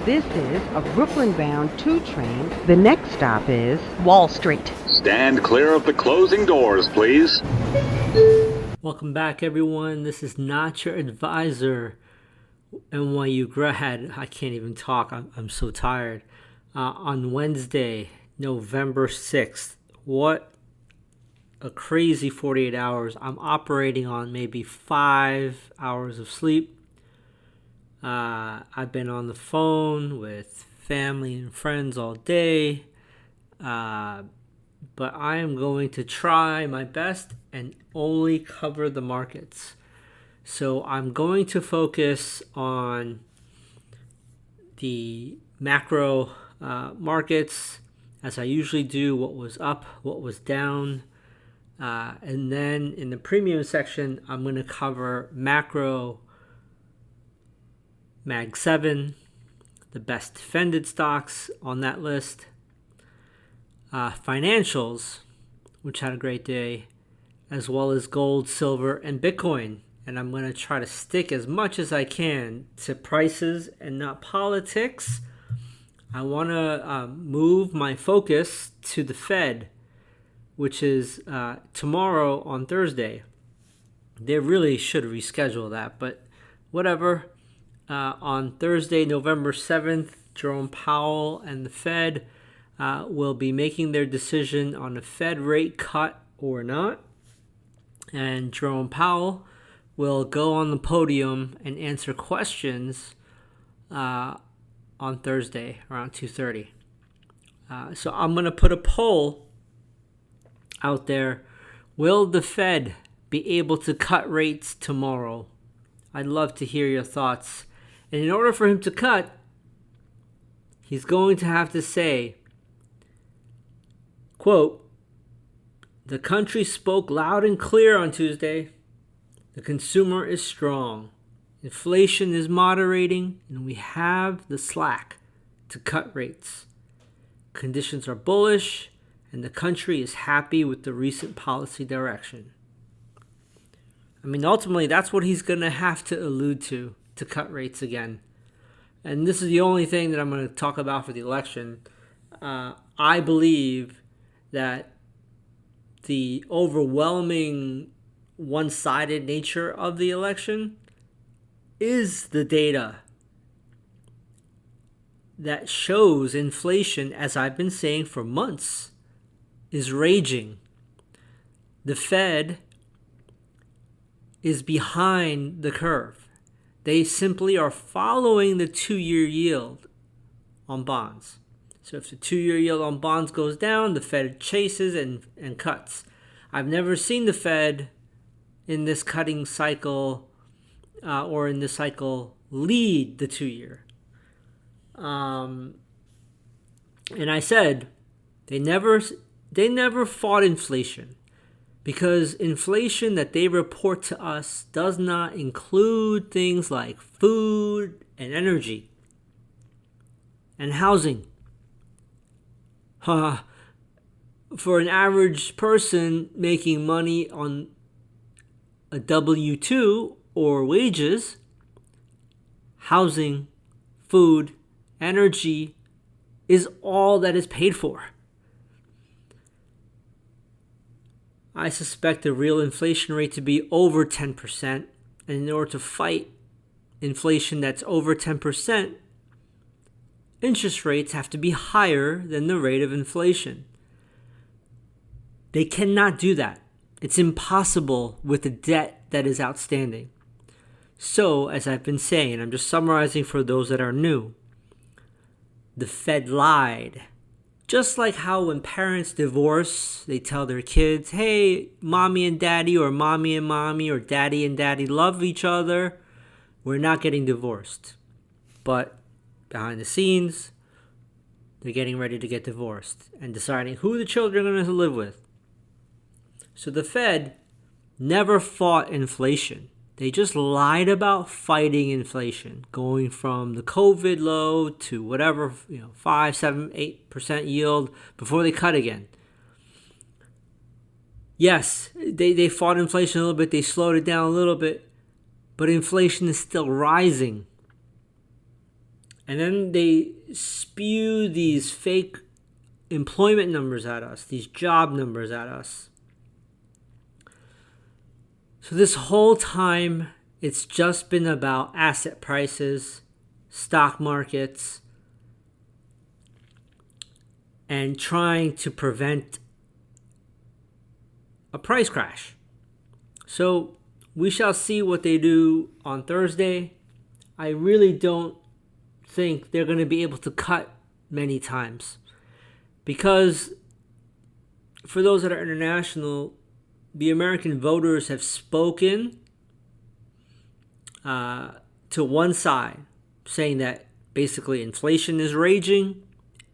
This is a Brooklyn-bound 2 train. The next stop is Wall Street. Stand clear of the closing doors, please. Welcome back, everyone. This is Not Your Advisor, NYU grad. I can't even talk. I'm so tired. On Wednesday, November 6th. What a crazy 48 hours. I'm operating on maybe 5 hours of sleep. I've been on the phone with family and friends all day. But I am going to try my best and only cover the markets. So I'm going to focus on the macro markets, as I usually do, what was up, what was down. And then in the premium section, I'm going to cover macro Mag 7, the best defended stocks on that list. Financials, which had a great day, as well as gold, silver, and Bitcoin. And I'm going to try to stick as much as I can to prices and not politics. I want to move my focus to the Fed, which is tomorrow on Thursday. They really should reschedule that, but whatever. On Thursday, November 7th, Jerome Powell and the Fed will be making their decision on a Fed rate cut or not. And Jerome Powell will go on the podium and answer questions on Thursday around 2:30. So I'm going to put a poll out there. Will the Fed be able to cut rates tomorrow? I'd love to hear your thoughts. And in order for him to cut, he's going to have to say, quote, "The country spoke loud and clear on Tuesday. The consumer is strong. Inflation is moderating, and we have the slack to cut rates. Conditions are bullish, and the country is happy with the recent policy direction." I mean, ultimately, that's what he's going to have to allude to cut rates again. And this is the only thing that I'm going to talk about for the election. I believe that the overwhelming one-sided nature of the election is the data that shows inflation, as I've been saying for months, is raging. The Fed is behind the curve. They simply are following the 2-year yield on bonds. So if the 2-year yield on bonds goes down, the Fed chases and cuts. I've never seen the Fed in this cutting cycle or in this cycle lead the 2-year. And I said they never fought inflation, because inflation that they report to us does not include things like food and energy and housing. For an average person making money on a W-2 or wages, housing, food, energy is all that is paid for. I suspect the real inflation rate to be over 10%. And in order to fight inflation that's over 10%, interest rates have to be higher than the rate of inflation. They cannot do that. It's impossible with the debt that is outstanding. So, as I've been saying, I'm just summarizing for those that are new, the Fed lied. Just like how when parents divorce, they tell their kids, hey, mommy and daddy, or mommy and mommy, or daddy and daddy love each other. We're not getting divorced. But behind the scenes, they're getting ready to get divorced and deciding who the children are going to live with. So the Fed never fought inflation. They just lied about fighting inflation, going from the COVID low to whatever, 5, 7, 8% yield before they cut again. Yes, they fought inflation a little bit. They slowed it down a little bit, but inflation is still rising. And then they spew these fake employment numbers at us, these job numbers at us. So this whole time, it's just been about asset prices, stock markets, and trying to prevent a price crash. So we shall see what they do on Thursday. I really don't think they're going to be able to cut many times, because for those that are international, the American voters have spoken to one side, saying that basically inflation is raging,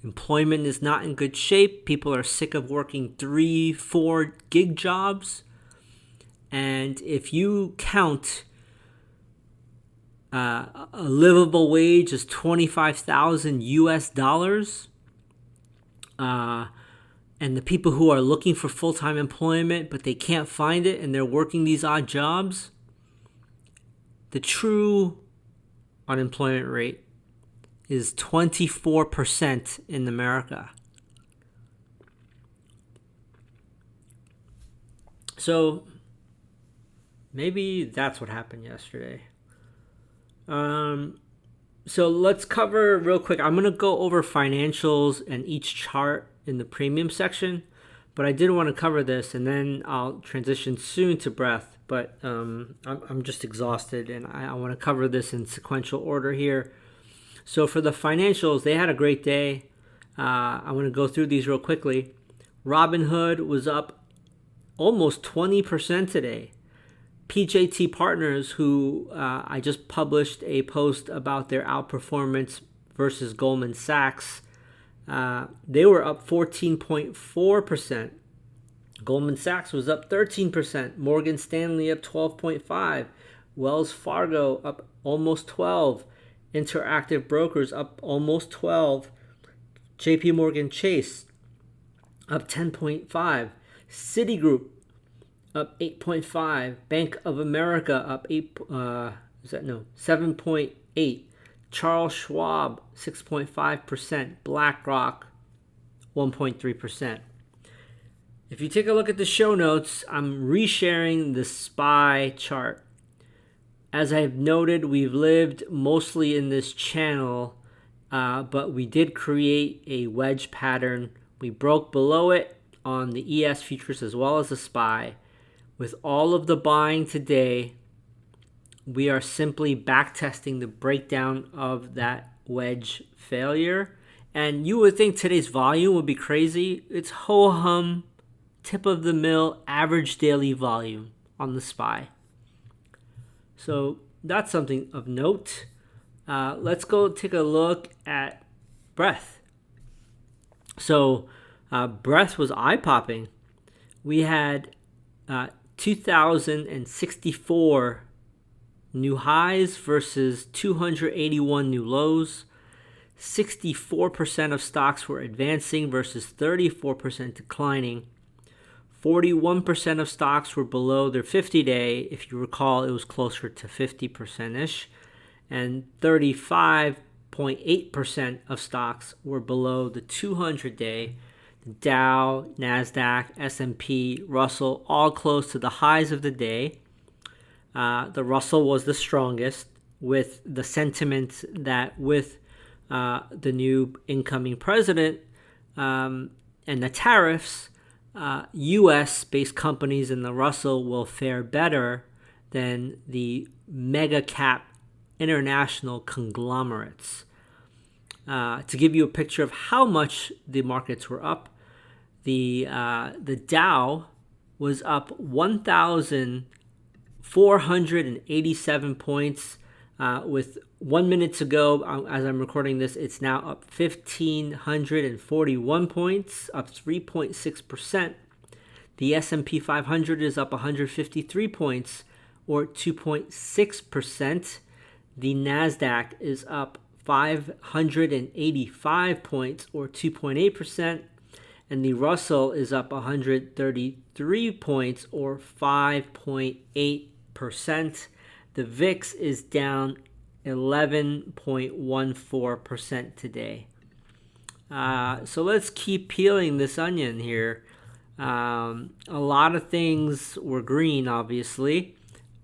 employment is not in good shape, people are sick of working 3-4 gig jobs, and if you count a livable wage as $25,000 US, and the people who are looking for full-time employment but they can't find it and they're working these odd jobs, the true unemployment rate is 24% in America. So maybe that's what happened yesterday. So let's cover real quick. I'm going to go over financials and each chart in the premium section, but I did want to cover this, and then I'll transition soon to breadth. But I'm just exhausted, and I want to cover this in sequential order here. So for the financials, they had a great day. I want to go through these real quickly. Robinhood was up almost 20% today. PJT Partners, who I just published a post about their outperformance versus Goldman Sachs, they were up 14.4%. Goldman Sachs was up 13%. Morgan Stanley up 12.5%. Wells Fargo up almost 12%. Interactive Brokers up almost 12%. JP Morgan Chase up 10.5%. Citigroup up 8.5%. Bank of America up 7.8%. Charles Schwab 6.5%. BlackRock 1.3%. If you take a look at the show notes, I'm resharing the SPY chart. As I've noted, we've lived mostly in this channel, but we did create a wedge pattern. We broke below it on the ES futures as well as the SPY. With all of the buying today, we are simply backtesting the breakdown of that wedge failure. And you would think today's volume would be crazy. It's ho-hum, tip-of-the-mill, average daily volume on the SPY. So that's something of note. Let's go take a look at breadth. So breadth was eye-popping. We had 2,064 new highs versus 281 new lows. 64% of stocks were advancing versus 34% declining. 41% of stocks were below their 50-day. If you recall, it was closer to 50%-ish. And 35.8% of stocks were below the 200-day. Dow, NASDAQ, S&P, Russell, all close to the highs of the day. The Russell was the strongest, with the sentiment that with the new incoming president and the tariffs, U.S.-based companies in the Russell will fare better than the mega cap international conglomerates. To give you a picture of how much the markets were up, the Dow was up 1,487 points. With 1 minute to go, as I'm recording this, it's now up 1,541 points, up 3.6%. The S&P 500 is up 153 points, or 2.6%. The NASDAQ is up 585 points, or 2.8%. And the Russell is up 133 points, or 5.8%. The VIX is down 11.14% today. So let's keep peeling this onion here. A lot of things were green, obviously,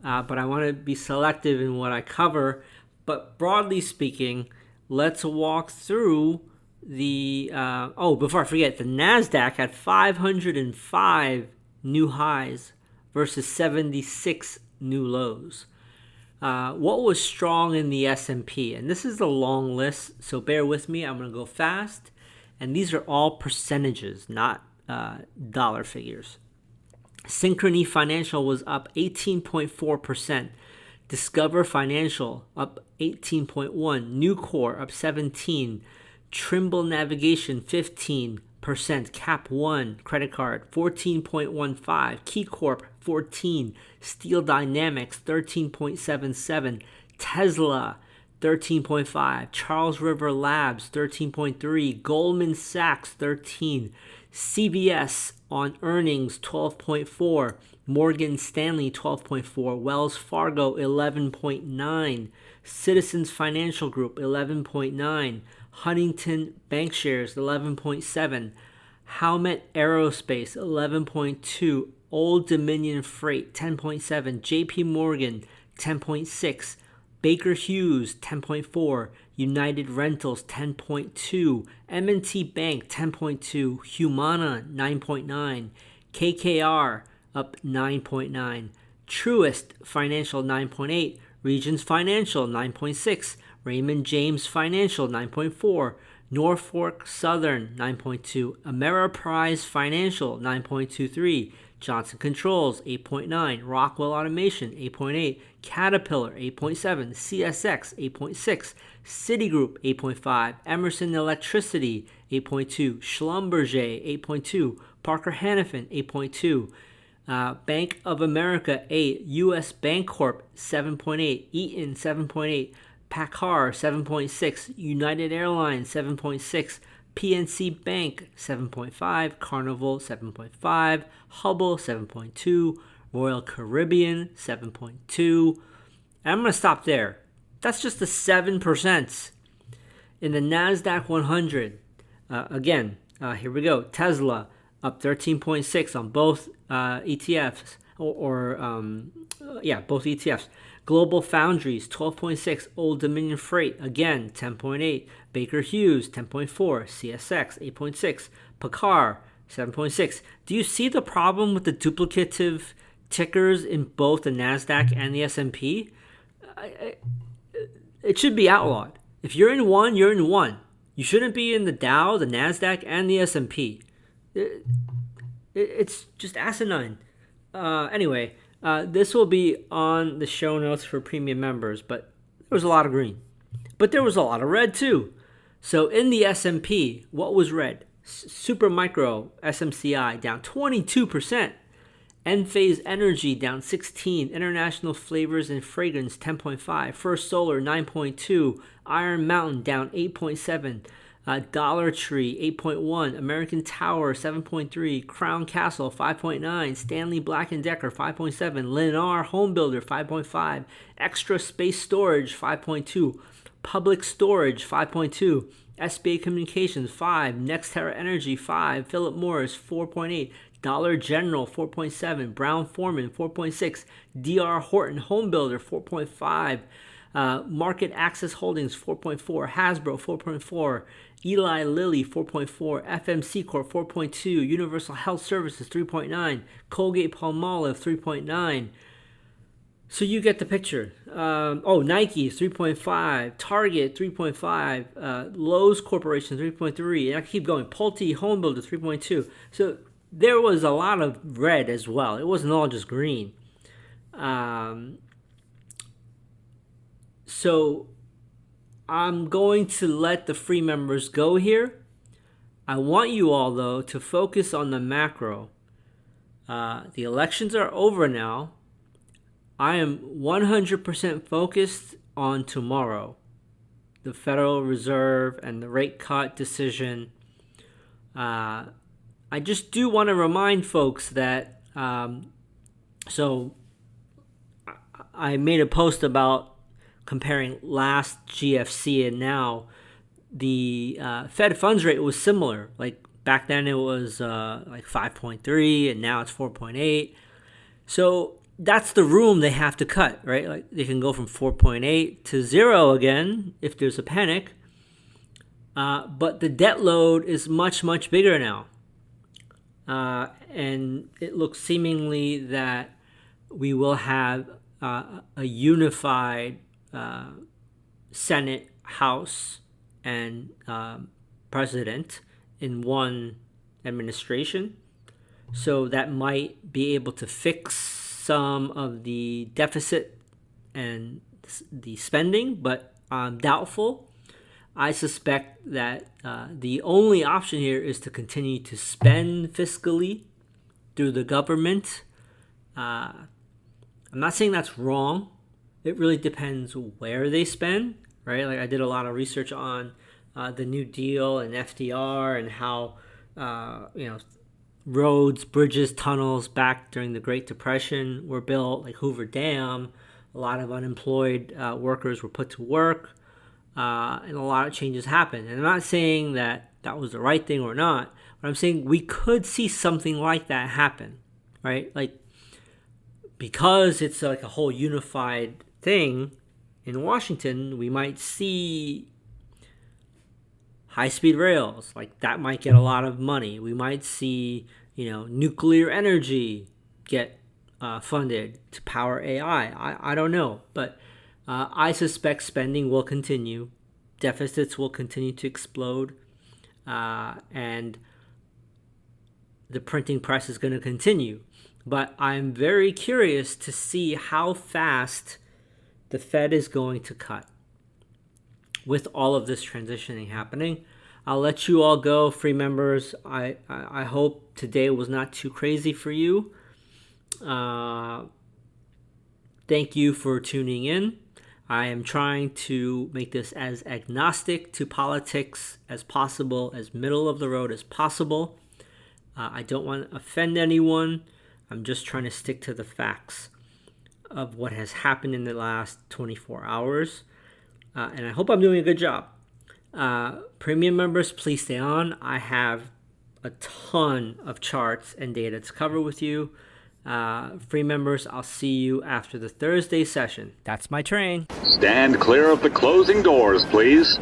but I want to be selective in what I cover. But broadly speaking, let's walk through the... before I forget, the NASDAQ had 505 new highs versus 76 new lows. What was strong in the S&P? And this is a long list, so bear with me. I'm going to go fast. And these are all percentages, not dollar figures. Synchrony Financial was up 18.4%. Discover Financial up 18.1%. Nucor up 17%. Trimble Navigation 15%. Cap One Credit Card 14.15%. KeyCorp 14%. Steel Dynamics 13.77%. Tesla 13.5%. Charles River Labs 13.3%. Goldman Sachs 13%. CVS on earnings 12.4%. Morgan Stanley 12.4%. Wells Fargo 11.9%. Citizens Financial Group 11.9%. Huntington Bankshares 11.7%. Howmet Aerospace 11.2%. Old Dominion Freight 10.7%. JP Morgan 10.6%. Baker Hughes 10.4%. United Rentals 10.2%. M&T Bank 10.2%. Humana 9.9%. KKR up 9.9%. Truist Financial 9.8%. Regions Financial 9.6%. Raymond James Financial 9.4%. Norfolk Southern 9.2%. Ameriprise Financial 9.23%. Johnson Controls 8.9%. Rockwell Automation 8.8%. Caterpillar 8.7%. CSX 8.6%. Citigroup 8.5%. Emerson Electricity 8.2%. Schlumberger 8.2%. Parker Hannifin 8.2%. Bank of America 8%. U.S. Bancorp 7.8%. Eaton 7.8%. PACCAR 7.6%. United Airlines 7.6%. PNC Bank 7.5%. Carnival 7.5%. Hubble 7.2%. Royal Caribbean 7.2%. And I'm going to stop there. That's just the 7%. In the NASDAQ 100, here we go. Tesla up 13.6% on both ETFs, both ETFs. Global Foundries 12.6%. Old Dominion Freight again 10.8%. Baker Hughes 10.4%. CSX 8.6%. PACCAR 7.6%. Do you see the problem with the duplicative tickers in both the NASDAQ and the S&P? It should be outlawed. If you're in one, you're in one. You shouldn't be in the Dow, the NASDAQ, and the S&P. It's just asinine. Anyway, this will be on the show notes for premium members, but there was a lot of green. But there was a lot of red too. So in the S&P, what was red? Super Micro SMCI down 22%. Enphase Energy down 16%. International Flavors and Fragrance 10.5%. First Solar 9.2%. Iron Mountain down 8.7%. Dollar Tree 8.1%. American Tower 7.3%. Crown Castle 5.9%. Stanley Black & Decker 5.7%. Lennar Home Builder 5.5%. Extra Space Storage 5.2%. Public Storage 5.2%. SBA Communications 5%. Nextera Energy 5%. Philip Morris 4.8%. Dollar General 4.7%. Brown Forman 4.6%. DR Horton Home Builder 4.5%. Market Access Holdings 4.4%. Hasbro 4.4%. Eli Lilly 4.4%. FMC Corp 4.2%. Universal Health Services 3.9%. Colgate Palmolive 3.9%. So you get the picture. Nike 3.5%. Target 3.5%. Lowe's Corporation 3.3%. And I keep going. Pulte Home Builder 3.2%. So there was a lot of red as well. It wasn't all just green. So I'm going to let the free members go here. I want you all, though, to focus on the macro. The elections are over now. I am 100% focused on tomorrow. The Federal Reserve and the rate cut decision. I just do want to remind folks that, so I made a post about comparing last GFC and now, the Fed funds rate was similar. Like back then it was like 5.3 and now it's 4.8. So that's the room they have to cut, right? Like they can go from 4.8 to 0 again if there's a panic. But the debt load is much, much bigger now. And it looks seemingly that we will have a unified Senate, House, and president in one administration. So that might be able to fix some of the deficit and the spending, but I'm doubtful. I suspect that the only option here is to continue to spend fiscally through the government. I'm not saying that's wrong. It really depends where they spend, right? Like I did a lot of research on the New Deal and FDR and how, roads, bridges, tunnels back during the Great Depression were built, like Hoover Dam. A lot of unemployed workers were put to work, and a lot of changes happened. And I'm not saying that that was the right thing or not, but I'm saying we could see something like that happen, right? Like, because it's like a whole unified thing in Washington, we might see high-speed rails. Like, that might get a lot of money. We might see, nuclear energy get funded to power AI. I don't know, but I suspect spending will continue. Deficits will continue to explode, and the printing press is going to continue. But I'm very curious to see how fast the Fed is going to cut with all of this transitioning happening. I'll let you all go, free members. I hope today was not too crazy for you. Thank you for tuning in. I am trying to make this as agnostic to politics as possible, as middle of the road as possible. I don't want to offend anyone. I'm just trying to stick to the facts of what has happened in the last 24 hours. And I hope I'm doing a good job. Premium members, please stay on. I have a ton of charts and data to cover with you. Free members, I'll see you after the Thursday session. That's my train. Stand clear of the closing doors, please.